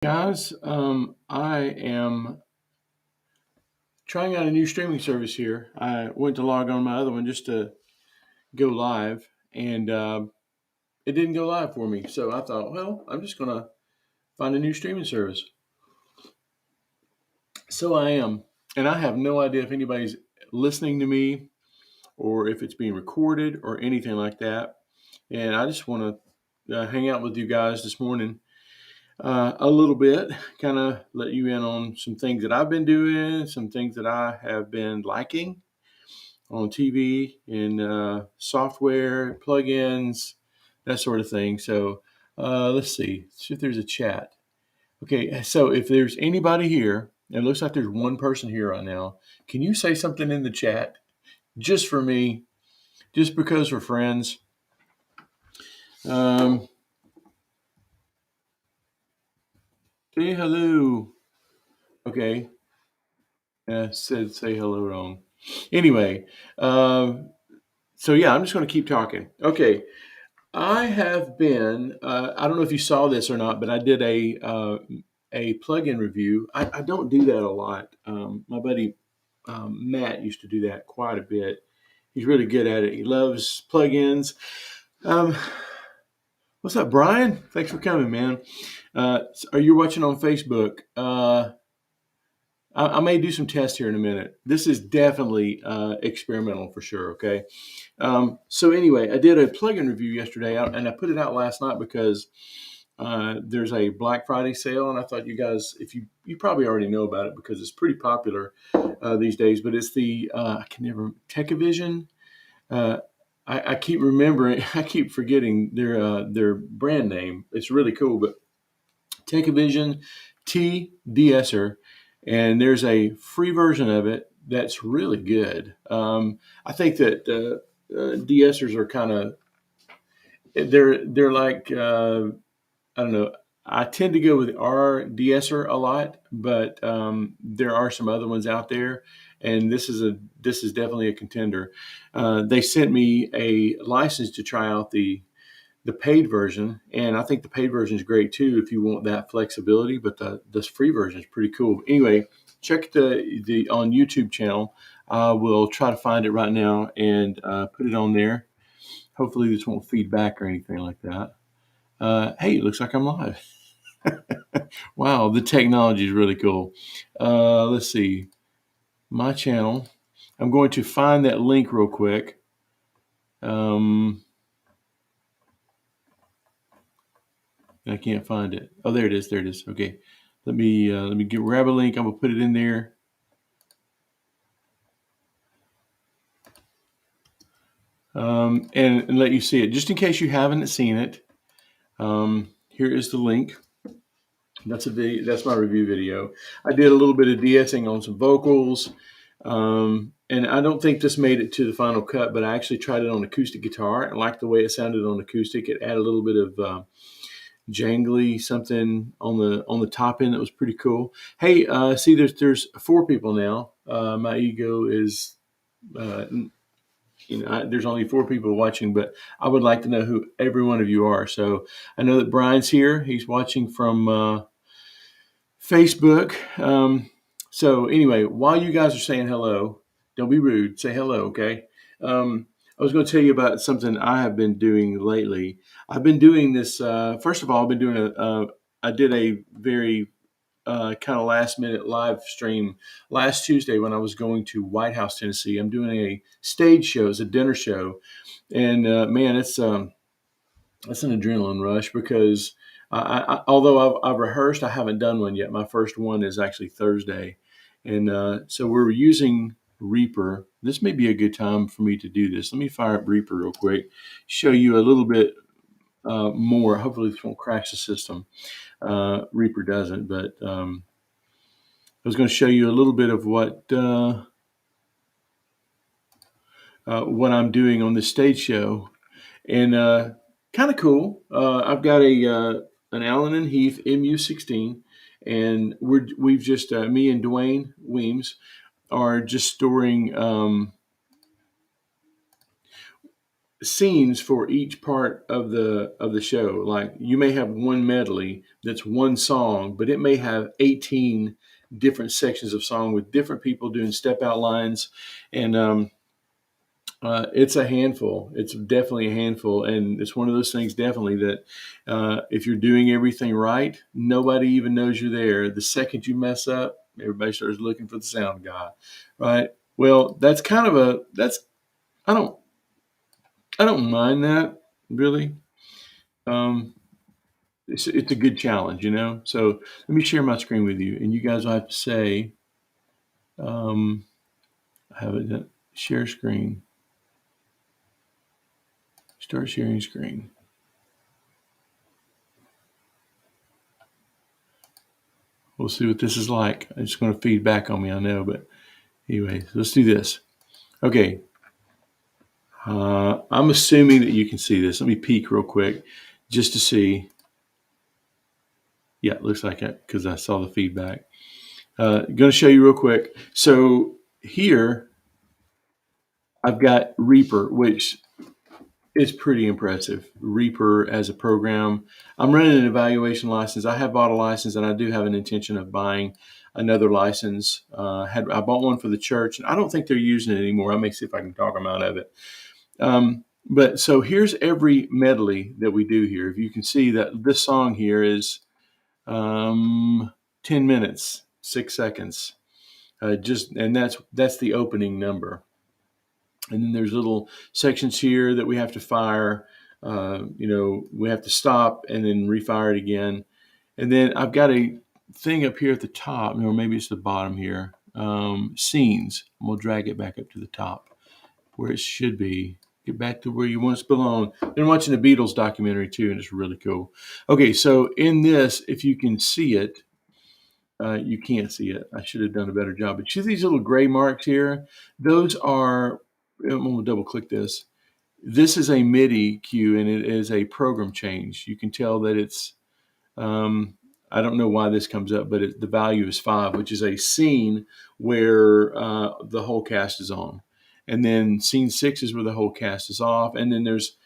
Guys, I am trying out a new streaming service here. I went to log on my other one just to go live, and it didn't go live for me. So I thought, well, I'm just going to find a new streaming service. So I am, and I have no idea if anybody's listening to me or if it's being recorded or anything like that. And I just want to hang out with you guys this morning a little bit, kind of let you in on some things that I've been doing, some things that I have been liking on TV and software, plugins, that sort of thing. So let's see if there's a chat. Okay, so if there's anybody here, it looks like there's one person here right now. Can you say something in the chat just for me, just because we're friends? Um, Say hello. Okay, said say hello wrong. Anyway, so yeah, I'm just going to keep talking. Okay, I have been. I don't know if you saw this or not, but I did a plugin review. I don't do that a lot. My buddy Matt used to do that quite a bit. He's really good at it. He loves plugins. Um, what's up, Brian? Thanks for coming, man. Are you watching on Facebook? I may do some tests here in a minute. This is definitely experimental for sure. Okay. So anyway, I did a plugin review yesterday, and I put it out last night because there's a Black Friday sale, and I thought you guys, if you probably already know about it because it's pretty popular these days. But it's the I can never Techavision. Uh, I keep remembering, I keep forgetting their brand name. It's really cool, but Techavision TDSer, and there's a free version of it that's really good. I think that de-essers are kind of they're like I don't know. I tend to go with our de-esser a lot, but there are some other ones out there, and this is definitely a contender. They sent me a license to try out the paid version, and I think the paid version is great too if you want that flexibility. But the free version is pretty cool. Anyway, check the on YouTube channel. I will try to find it right now and put it on there. Hopefully, this won't feed back or anything like that. Hey, it looks like I'm live. Wow, the technology is really cool. Let's see, my channel. I'm going to find that link real quick. I can't find it. Oh, there it is. There it is. Okay, let me grab a link. I'm gonna put it in there. And let you see it, just in case you haven't seen it. Here is the link. That's my review video. I did a little bit of de-essing on some vocals, and I don't think this made it to the final cut, but I actually tried it on acoustic guitar and liked the way it sounded on acoustic. It added a little bit of jangly something on the top end that was pretty cool. Hey, see, there's 4 people now. My ego is. There's only 4 people watching, but I would like to know who every one of you are. So I know that Brian's here. He's watching from Facebook. So anyway, while you guys are saying hello, don't be rude. Say hello, okay? I was going to tell you about something I have been doing lately. I've been doing this. First of all, I've been doing I did a very kind of last minute live stream last Tuesday when I was going to White House, Tennessee. I'm doing a stage show, it's a dinner show, and man, it's an adrenaline rush because although I've rehearsed, I haven't done one yet. My first one is actually Thursday, and so we're using Reaper. This may be a good time for me to do this. Let me fire up Reaper real quick, show you a little bit more. Hopefully, this won't crash the system. Reaper doesn't, but I was going to show you a little bit of what I'm doing on this stage show, and kind of cool. I've got an Allen and Heath MU16, and we've just me and Dwayne Weems are just storing. scenes for each part of the show. Like you may have one medley that's one song, but it may have 18 different sections of song with different people doing step out lines, and it's a handful. It's definitely a handful, and it's one of those things definitely that if you're doing everything right, nobody even knows you're there. The second you mess up, everybody starts looking for the sound guy, right? Well, that's kind of a that's I don't I don't mind that really. Um, it's a good challenge, you know. So let me share my screen with you, and you guys will have to say, um, I have it share screen, start sharing screen. We'll see what this is like. It's going to feed back on me, I know, but anyway, let's do this. Okay, I'm assuming that you can see this. Let me peek real quick just to see. Yeah, it looks like it because I saw the feedback. Going to show you real quick. So here I've got Reaper, which is pretty impressive. Reaper as a program. I'm running an evaluation license. I have bought a license, and I do have an intention of buying another license. I bought one for the church, and I don't think they're using it anymore. I may see if I can talk them out of it. But so here's every medley that we do here. If you can see that this song here is 10 minutes, 6 seconds. And that's the opening number. And then there's little sections here that we have to fire. We have to stop and then refire it again. And then I've got a thing up here at the top, or maybe it's the bottom here, scenes. I'm going to drag it back up to the top where it should be. Get back to where you want it to belong. Been watching the Beatles documentary too, and it's really cool. Okay, so in this, if you can see it, you can't see it. I should have done a better job. But see these little gray marks here? Those are, I'm going to double click this. This is a MIDI cue, and it is a program change. You can tell that it's, I don't know why this comes up, but the value is 5, which is a scene where the whole cast is on. And then scene 6 is where the whole cast is off. And then there's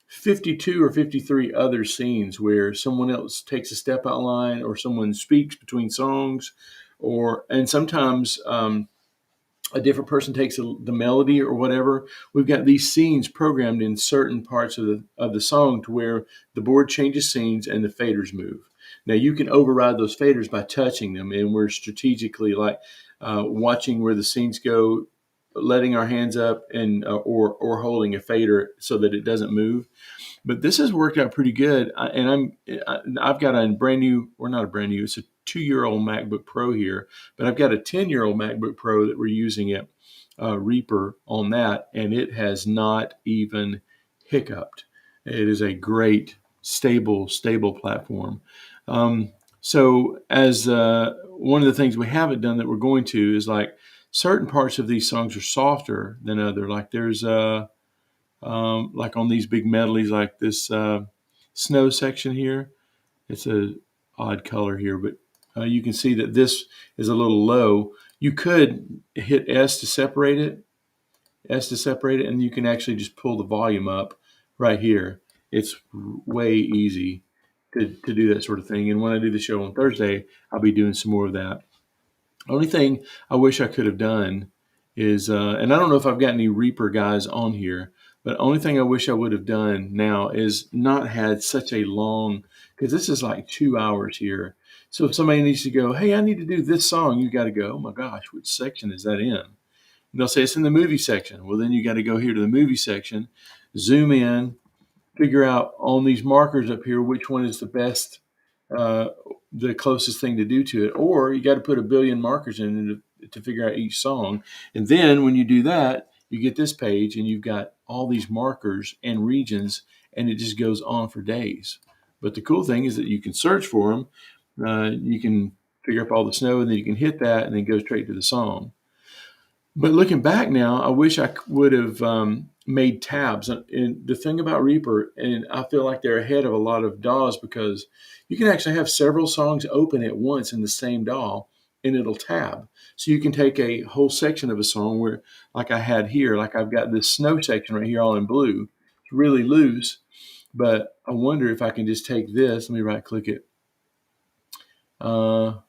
52 or 53 other scenes where someone else takes a step out line or someone speaks between songs, and sometimes a different person takes the melody or whatever. We've got these scenes programmed in certain parts of the song to where the board changes scenes and the faders move. Now you can override those faders by touching them, and we're strategically like watching where the scenes go, letting our hands up and or holding a fader so that it doesn't move. But this has worked out pretty good, I've got a brand new, or not a brand new, it's a 2-year-old MacBook Pro here, but I've got a 10-year-old MacBook Pro that we're using it, Reaper on that, and it has not even hiccuped. It is a great, stable platform. So as one of the things we haven't done that we're going to is like certain parts of these songs are softer than other. Like there's like on these big medleys, like this snow section here. It's a odd color here, but you can see that this is a little low. You could hit S to separate it, and you can actually just pull the volume up right here. It's way easy to do that sort of thing. And when I do the show on Thursday, I'll be doing some more of that. Only thing I wish I could have done is, and I don't know if I've got any Reaper guys on here, but only thing I wish I would have done now is not had such a long, because this is like 2 hours here. So if somebody needs to go, hey, I need to do this song, you got to go, oh my gosh, which section is that in? And they'll say it's in the movie section. Well, then you got to go here to the movie section, zoom in, figure out on these markers up here which one is the best, the closest thing to do to it, or you got to put a billion markers in to figure out each song. And then when you do that, you get this page and you've got all these markers and regions, and it just goes on for days. But the cool thing is that you can search for them. You can figure up all the snow, and then you can hit that and then go straight to the song. But looking back now, I wish I would have made tabs. And the thing about Reaper, and I feel like they're ahead of a lot of DAWs, because you can actually have several songs open at once in the same DAW, and it'll tab. So you can take a whole section of a song where, like I had here, like I've got this snow section right here all in blue. It's really loose, but I wonder if I can just take this. Let me right click it. No,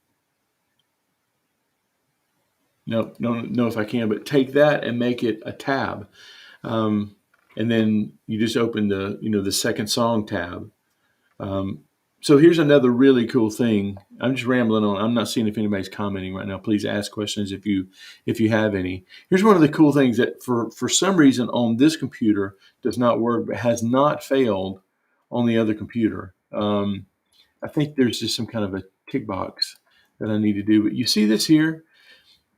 no, if I can, but take that and make it a tab. And then you just open the second song tab. So here's another really cool thing. I'm just rambling on. I'm not seeing if anybody's commenting right now. Please ask questions if you have any. Here's one of the cool things that for some reason on this computer does not work, but has not failed on the other computer. I think there's just some kind of a tick box that I need to do. But you see this here?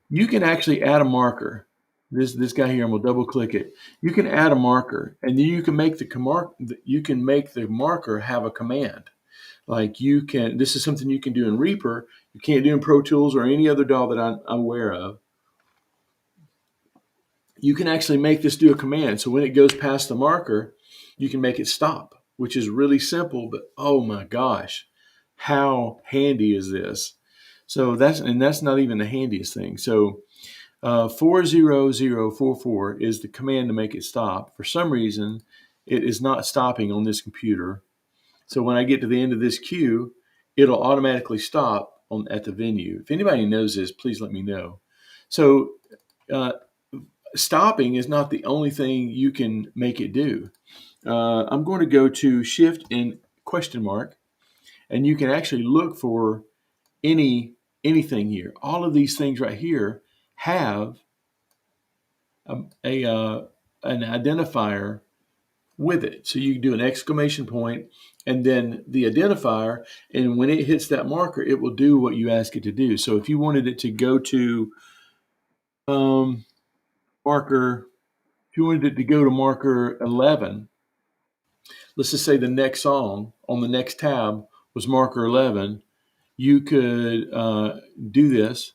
You can actually add a marker. This guy here, I'm gonna double click it. You can add a marker, and then you can make the marker have a command. Like this is something you can do in Reaper. You can't do in Pro Tools or any other DAW that I'm aware of. You can actually make this do a command. So when it goes past the marker, you can make it stop, which is really simple, but oh my gosh, how handy is this? So that's not even the handiest thing. So 40044 is the command to make it stop. For some reason, it is not stopping on this computer. So when I get to the end of this cue, it'll automatically stop at the venue. If anybody knows this, please let me know. So stopping is not the only thing you can make it do. I'm going to go to Shift and question mark, and you can actually look for anything here. All of these things right here have an identifier with it. So you can do an exclamation point and then the identifier, and when it hits that marker, it will do what you ask it to do. So if you wanted it to go to marker, if you wanted it to go to marker 11, let's just say the next song on the next tab was marker 11, you could do this,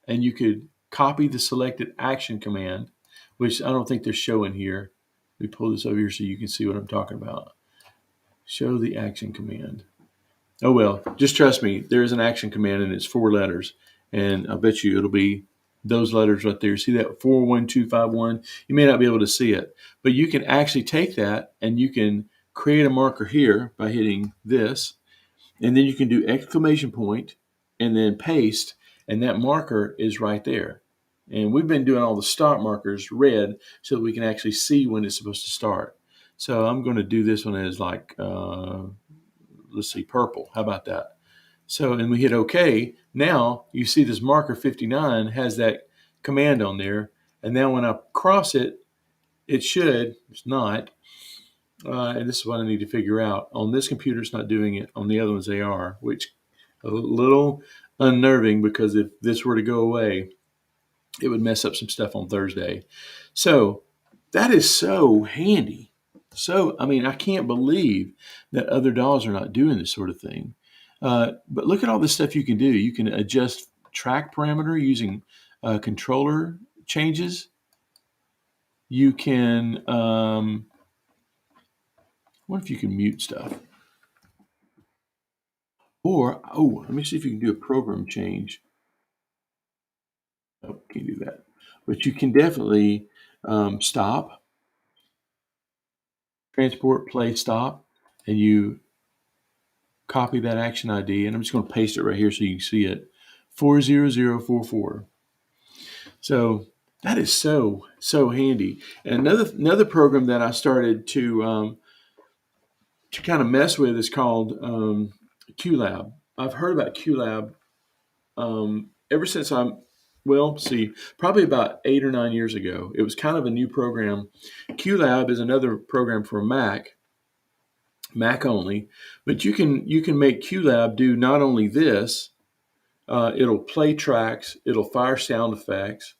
and you could copy the selected action command, which I don't think they're showing here. Let me pull this over here so you can see what I'm talking about. Show the action command. Oh, well, just trust me. There is an action command, and it's 4 letters. And I bet you it'll be those letters right there. See that 41251? You may not be able to see it, but you can actually take that and you can create a marker here by hitting this. And then you can do exclamation point and then paste, and that marker is right there. And we've been doing all the start markers red so that we can actually see when it's supposed to start. So I'm going to do this one as like, let's see, purple. How about that? So, and we hit OK. Now you see this marker 59 has that command on there. And now when I cross it, it should, it's not. And this is what I need to figure out. On this computer, it's not doing it. On the other ones, they are, which a little unnerving because if this were to go away, it would mess up some stuff on Thursday. So that is so handy. So, I mean, I can't believe that other DAWs are not doing this sort of thing. But look at all the stuff you can do. You can adjust track parameter using controller changes. You can, what if you can mute stuff? Or, let me see if you can do a program change. Oh, can't do that. But you can definitely stop, transport, play, stop, and you copy that action ID, and I'm just going to paste it right here so you can see it, 40044. So that is so handy. And another program that I started to kind of mess with is called QLab. I've heard about QLab ever since probably about 8 or 9 years ago. It was kind of a new program. QLab is another program for Mac only, but you can make QLab do not only this, it'll play tracks, it'll fire sound effects,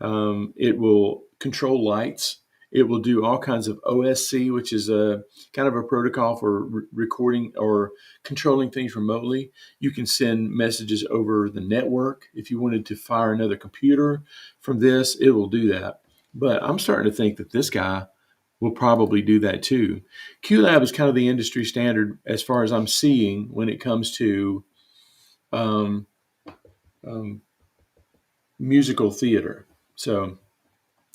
it will control lights, it will do all kinds of OSC, which is a kind of a protocol for recording or controlling things remotely. You can send messages over the network. If you wanted to fire another computer from this, it will do that. But I'm starting to think that this guy will probably do that too. QLab is kind of the industry standard as far as I'm seeing when it comes to musical theater. So,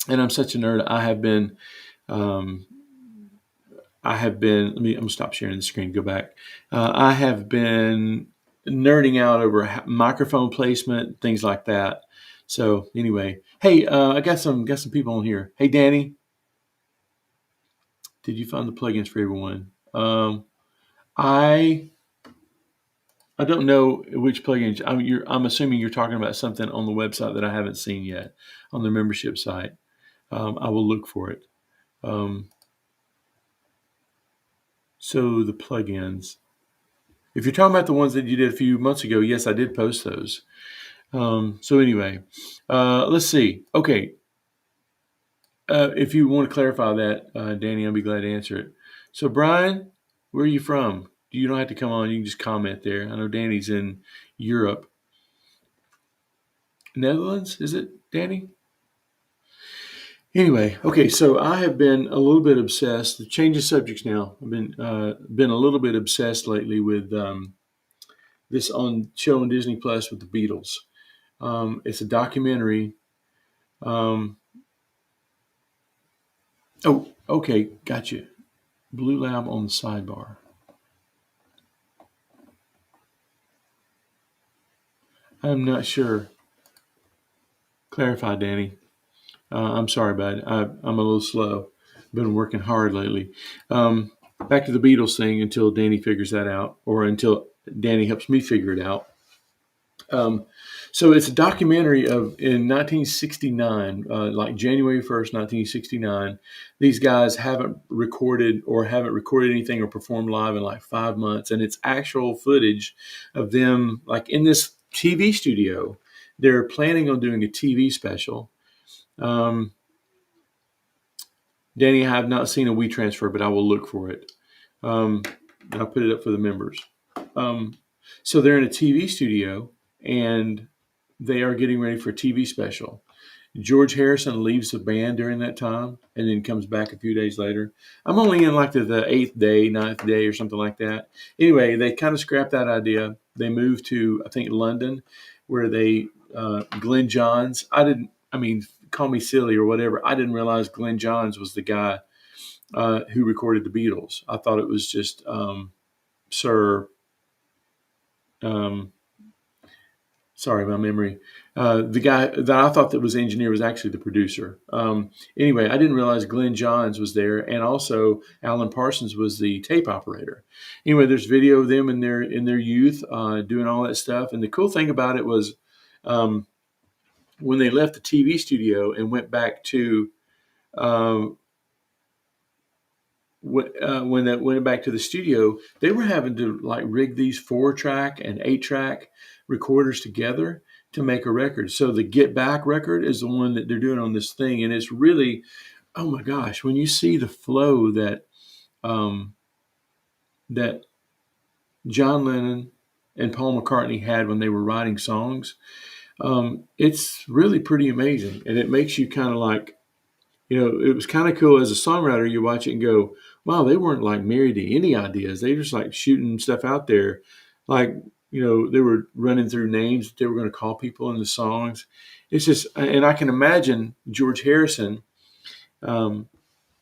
and I'm such a nerd. I have been I have been. I'm gonna stop sharing the screen. Go back. I have been nerding out over microphone placement, things like that. So anyway, hey, I got some people on here. Hey, Danny, did you find the plugins for everyone? I I don't know which plugins. I'm assuming you're talking about something on the website that I haven't seen yet on the membership site. I will look for it. Um, so the plugins. If you're talking about the ones that you did a few months ago, yes, I did post those. So anyway, let's see. Okay, if you want to clarify that, Danny, I'll be glad to answer it. So Brian, where are you from? You don't have to come on. You can just comment there. I know Danny's in Europe. Netherlands, is it, Danny? Anyway, okay, so I have been a little bit obsessed. Change of subjects now. I've been a little bit obsessed lately with this on show on Disney Plus with the Beatles. It's a documentary. Um, oh, okay, gotcha. Blue Lab on the sidebar. I'm not sure. Clarify, Danny. I'm sorry, bud. I'm a little slow. Been working hard lately. Back to the Beatles thing until Danny figures that out, or until Danny helps me figure it out. Um, so it's a documentary of in 1969, like January 1st, 1969. These guys haven't recorded anything or performed live in like 5 months, and it's actual footage of them like in this TV studio. They're planning on doing a TV special. Um, Danny, I have not seen a WeTransfer, but I will look for it. And I'll put it up for the members. Um, so they're in a TV studio and they are getting ready for a TV special. George Harrison leaves the band during that time and then comes back a few days later. I'm only in like the eighth day, ninth day, or something like that. Anyway, they kind of scrapped that idea. They moved to, I think, London, where Glenn Johns. I mean, call me silly or whatever. I didn't realize Glenn Johns was the guy who recorded the Beatles. I thought it was just Sir. Um, Sorry, my memory. The guy that I thought that was the engineer was actually the producer. Anyway, I didn't realize Glenn Johns was there, and also Alan Parsons was the tape operator. Anyway, there's video of them in their youth doing all that stuff. And the cool thing about it was um, when they left the TV studio and went back to um, when they went back to the studio, they were having to like rig these 4-track and 8-track recorders together to make a record. So the Get Back record is the one that they're doing on this thing, and it's really, oh my gosh, when you see the flow um, that John Lennon and Paul McCartney had when they were writing songs, it's really pretty amazing, and it makes you kind of like, it was kind of cool as a songwriter. You watch it and go, wow, they weren't like married to any ideas. They just like shooting stuff out there. Like, they were running through names that they were going to call people in the songs. It's just, and I can imagine George Harrison, um,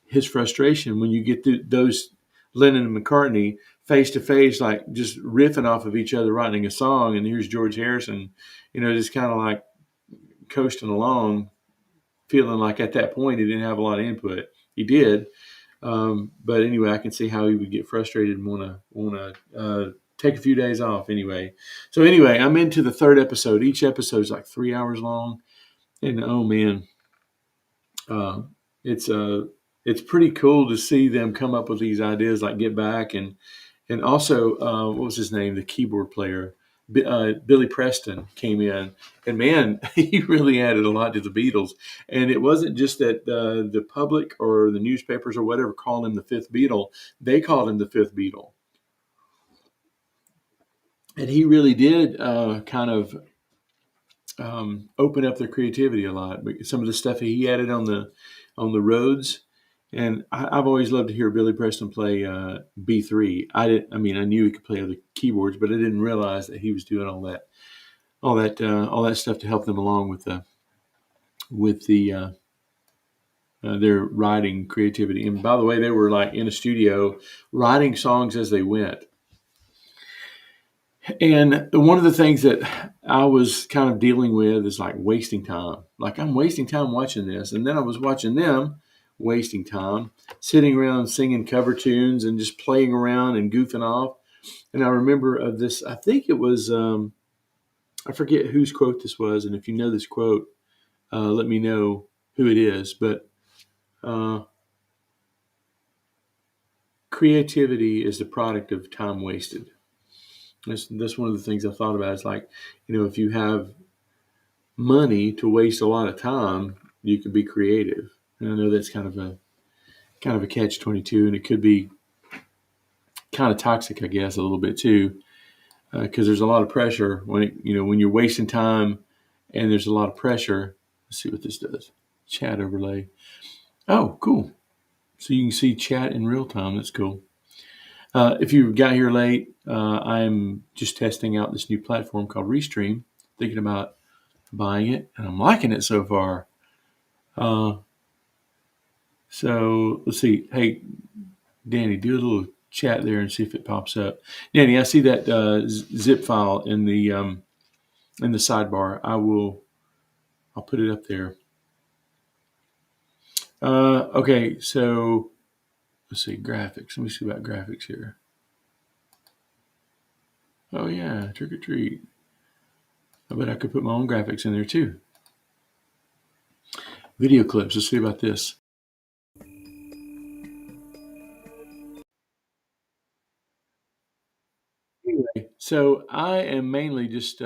his frustration when you get those Lennon and McCartney face to face, like just riffing off of each other, writing a song. And here's George Harrison, just kind of like coasting along, feeling like at that point he didn't have a lot of input. He did, but anyway, I can see how he would get frustrated and want to take a few days off. Anyway, I'm into the third episode. Each episode is like 3 hours long, and oh man, uh, it's it's pretty cool to see them come up with these ideas like Get Back and also what was his name, the keyboard player. Billy Preston came in, and man, he really added a lot to the Beatles. And it wasn't just that the public or the newspapers or whatever called him the fifth Beatle; they called him the fifth Beatle. And he really did kind of open up their creativity a lot. Some of the stuff he added on the roads, and I've always loved to hear Billy Preston play B3. I knew he could play other keyboards, but I didn't realize that he was doing all that stuff to help them along with the their writing creativity. And by the way, they were like in a studio writing songs as they went. And one of the things that I was kind of dealing with is like wasting time. Like I'm wasting time watching this. And then I was watching them wasting time, sitting around singing cover tunes and just playing around and goofing off. And I remember of this, I think it was, I forget whose quote this was. And if you know this quote, let me know who it is. But creativity is the product of time wasted. That's one of the things I thought about. It's like, if you have money to waste a lot of time, you can be creative. And I know that's kind of a catch-22, and it could be kind of toxic, I guess, a little bit too, because there's a lot of pressure when you're wasting time, and there's a lot of pressure. Let's see what this does. Chat overlay. Oh, cool. So you can see chat in real time. That's cool. If you got here late, I'm just testing out this new platform called Restream, thinking about buying it, and I'm liking it so far. So let's see. Hey, Danny, do a little chat there and see if it pops up. Danny, I see that zip file in the sidebar. I'll put it up there. Okay, so let's see, graphics. Let me see about graphics here. Oh yeah, trick or treat. I bet I could put my own graphics in there too. Video clips. Let's see about this. Anyway, so I am mainly just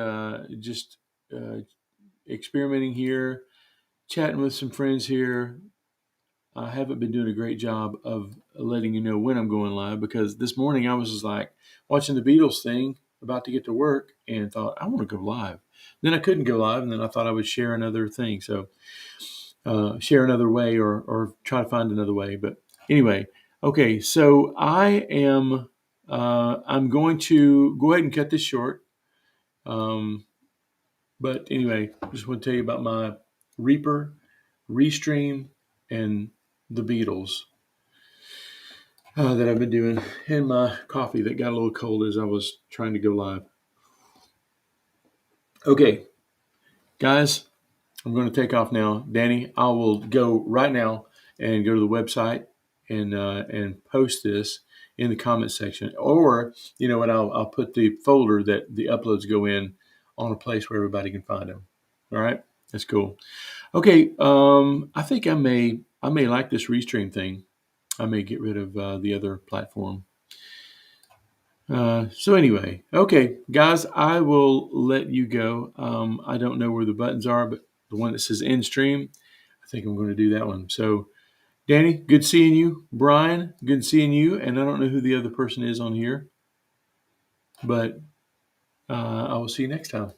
experimenting here, chatting with some friends here. I haven't been doing a great job of letting you know when I'm going live, because this morning I was just like watching the Beatles thing, about to get to work, and thought I want to go live. Then I couldn't go live, and then I thought I would share another thing. So share another way, or try to find another way. But anyway, okay. So I'm going to go ahead and cut this short. But anyway, just want to tell you about my Reaper, Restream, and the Beatles that I've been doing, and my coffee that got a little cold as I was trying to go live. Okay, guys, I'm going to take off now. Danny, I will go right now and go to the website and post this in the comment section. Or, you know what, I'll put the folder that the uploads go in on a place where everybody can find them. All right, that's cool. Okay, I think I may like this Restream thing. I may get rid of the other platform. So anyway, okay, guys, I will let you go. I don't know where the buttons are, but the one that says end stream, I think I'm going to do that one. So, Danny, good seeing you. Brian, good seeing you. And I don't know who the other person is on here, but I will see you next time.